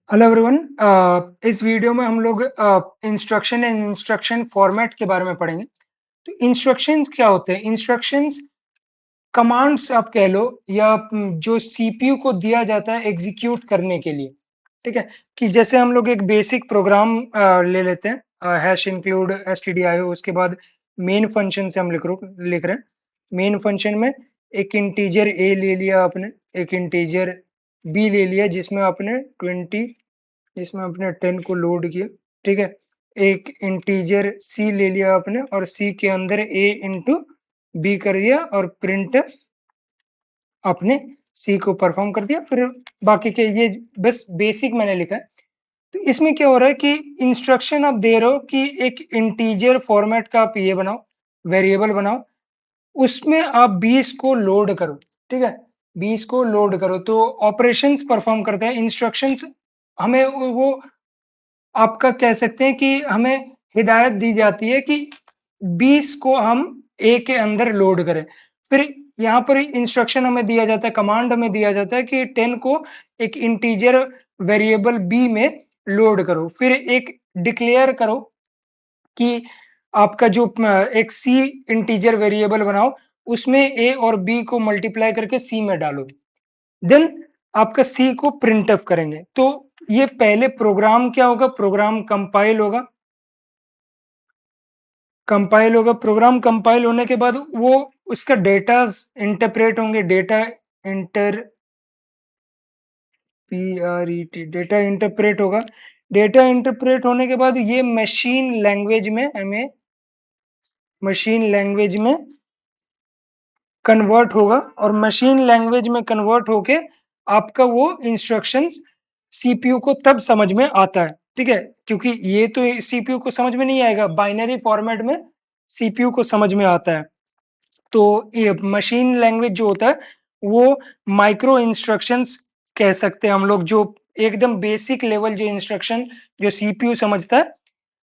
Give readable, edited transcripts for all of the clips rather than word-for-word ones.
Hello everyone. इस video में हम लोग इंस्ट्रक्शन एंड इंस्ट्रक्शन फॉर्मेट के बारे में पढ़ेंगे। तो इंस्ट्रक्शंस क्या होते हैं? इंस्ट्रक्शंस कमांड्स आप कह लो, या जो सीपीयू को दिया जाता है एग्जीक्यूट करने के लिए। ठीक है, कि जैसे हम लोग एक बेसिक प्रोग्राम ले लेते हैं, हैश इंक्लूड stdio, उसके बाद मेन फंक्शन से हम लिख रहे हैं। मेन फंक्शन में एक इंटीजर ए ले लिया आपने, एक इंटीजर बी ले लिया जिसमें आपने 20, इसमें आपने 10 को लोड किया। ठीक है, एक इंटीजर सी ले लिया आपने और सी के अंदर ए इंटू बी कर दिया और प्रिंट आपने सी को परफॉर्म कर दिया। फिर बाकी के ये बस बेसिक मैंने लिखा है। तो इसमें क्या हो रहा है कि इंस्ट्रक्शन आप दे रहे हो कि एक इंटीजर फॉर्मेट का आप ये बनाओ, वेरिएबल बनाओ, उसमें आप 20 को लोड करो। ठीक है, 20 को लोड करो तो ऑपरेशंस परफॉर्म करते हैं। इंस्ट्रक्शंस हमें वो आपका कह सकते हैं कि हमें हिदायत दी जाती है कि 20 को हम ए के अंदर लोड करें। फिर यहाँ पर इंस्ट्रक्शन हमें दिया जाता है, कमांड हमें दिया जाता है कि 10 को एक इंटीजर वेरिएबल बी में लोड करो। फिर एक डिक्लेयर करो कि आपका जो एक सी इंटीजर वेरिएबल बनाओ, उसमें ए और बी को मल्टीप्लाई करके सी में डालो। देन आपका सी को प्रिंट अप करेंगे। तो ये पहले प्रोग्राम क्या होगा? प्रोग्राम कंपाइल होगा। प्रोग्राम कंपाइल होने के बाद वो उसका डेटा इंटरप्रेट होंगे। Data inter P data interpret होगा। डेटा इंटरप्रेट होने के बाद ये मशीन लैंग्वेज में कन्वर्ट होगा और मशीन लैंग्वेज में कन्वर्ट होके आपका वो इंस्ट्रक्शंस सीपीयू को तब समझ में आता है। ठीक है, क्योंकि ये तो सीपीयू को समझ में नहीं आएगा, बाइनरी फॉर्मेट में सीपीयू को समझ में आता है। तो ये मशीन लैंग्वेज जो होता है वो माइक्रो इंस्ट्रक्शंस कह सकते हैं हम लोग, जो एकदम बेसिक लेवल जो इंस्ट्रक्शन जो सीपीयू समझता है,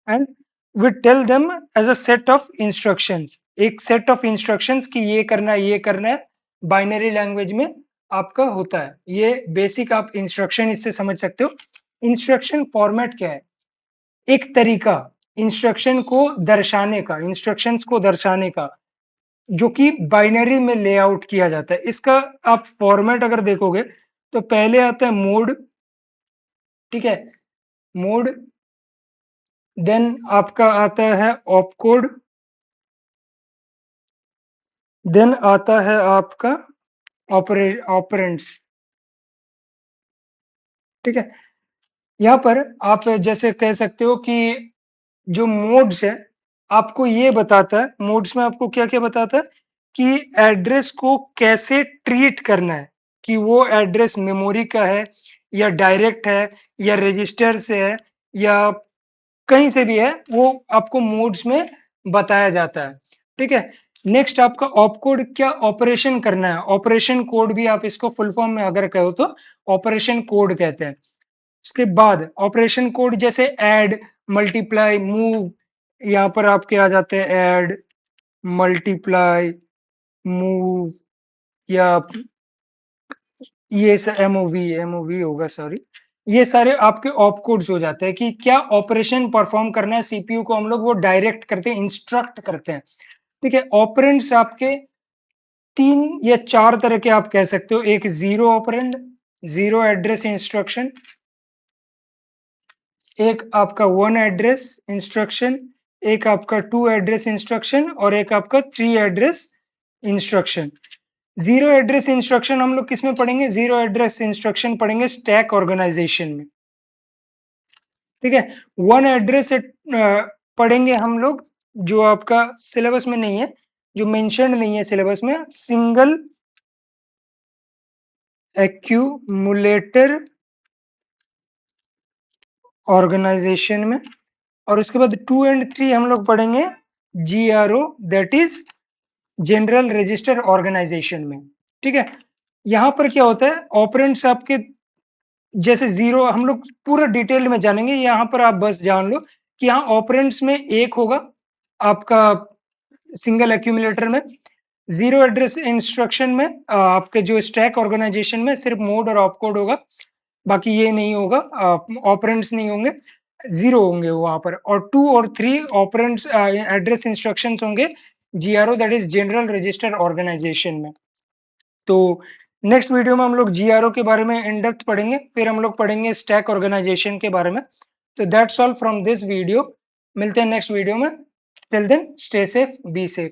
and we tell them as a set of instructions. एक सेट ऑफ इंस्ट्रक्शंस कि ये करना है, बाइनरी लैंग्वेज में आपका होता है। ये बेसिक आप इंस्ट्रक्शन इससे समझ सकते हो। इंस्ट्रक्शन फॉर्मेट क्या है? एक तरीका इंस्ट्रक्शंस को दर्शाने का, जो कि बाइनरी में लेआउट किया जाता है। इसका आप फॉर्मेट अगर देखोगे तो पहले आता है मोड। ठीक है, मोड। देन आपका आता है ऑपकोड। देन आता है आपका ऑपरेंड्स। ठीक है, यहाँ पर आप जैसे कह सकते हो कि जो मोड्स है आपको ये बताता है, मोड्स में आपको क्या क्या बताता है कि एड्रेस को कैसे ट्रीट करना है, कि वो एड्रेस मेमोरी का है या डायरेक्ट है या रजिस्टर से है या कहीं से भी है, वो आपको मोड्स में बताया जाता है। ठीक है, नेक्स्ट आपका ऑपकोड, क्या ऑपरेशन करना है। ऑपरेशन कोड भी आप इसको फुल फॉर्म में अगर कहो तो ऑपरेशन कोड कहते हैं। उसके बाद ऑपरेशन कोड जैसे ऐड, मल्टीप्लाई, मूव, यहाँ पर आपके आ जाते हैं ऐड, मल्टीप्लाई, मूव, या ये एमओवी होगा, सॉरी। ये सारे आपके ऑप कोड्स हो जाते हैं कि क्या ऑपरेशन परफॉर्म करना है सीपीयू को, हम लोग वो डायरेक्ट करते हैं, इंस्ट्रक्ट करते हैं। ठीक है, ऑपरेंड्स आपके 3 या 4 तरह के आप कह सकते हो। एक zero operand, zero address instruction, एक आपका 1 एड्रेस इंस्ट्रक्शन, एक आपका 2 एड्रेस इंस्ट्रक्शन और एक आपका 3 address instruction. Zero address instruction हम लोग किस में पढ़ेंगे? जीरो एड्रेस इंस्ट्रक्शन पढ़ेंगे स्टैक ऑर्गेनाइजेशन में। ठीक है, 1 एड्रेस पढ़ेंगे हम लोग, जो आपका सिलेबस में नहीं है, जो मेंशन्ड नहीं है सिलेबस में, सिंगल एक्यूमुलेटर ऑर्गेनाइजेशन में। और उसके बाद 2 एंड 3 हम लोग पढ़ेंगे GRO, that is general register organization में। ठीक है, यहाँ पर क्या होता है, ऑपरेंड्स आपके जैसे जीरो हम लोग पूरा डिटेल में जानेंगे, यहाँ पर आप बस जान लो कि यहाँ ऑपरेंड्स में एक होगा आपका सिंगल एक्यूमुलेटर में। जीरो एड्रेस इंस्ट्रक्शन में आपके जो स्टैक ऑर्गेनाइजेशन में सिर्फ मोड और ऑपकोड होगा। बाकी ये नहीं होगा, ऑपरेंड्स नहीं होंगे, 0 होंगे वहाँ पर, और 2 और 3 ऑपरेंड्स एड्रेस इंस्ट्रक्शंस होंगे GRO, that is general register organization में। तो नेक्स्ट वीडियो में हम लोग जीआरओ के बारे में इन डेप्थ पढ़ेंगे, फिर हम लोग पढ़ेंगे स्टैक ऑर्गेनाइजेशन के बारे में। तो that's all from this video. मिलते हैं नेक्स्ट वीडियो में। Till then stay safe, be safe.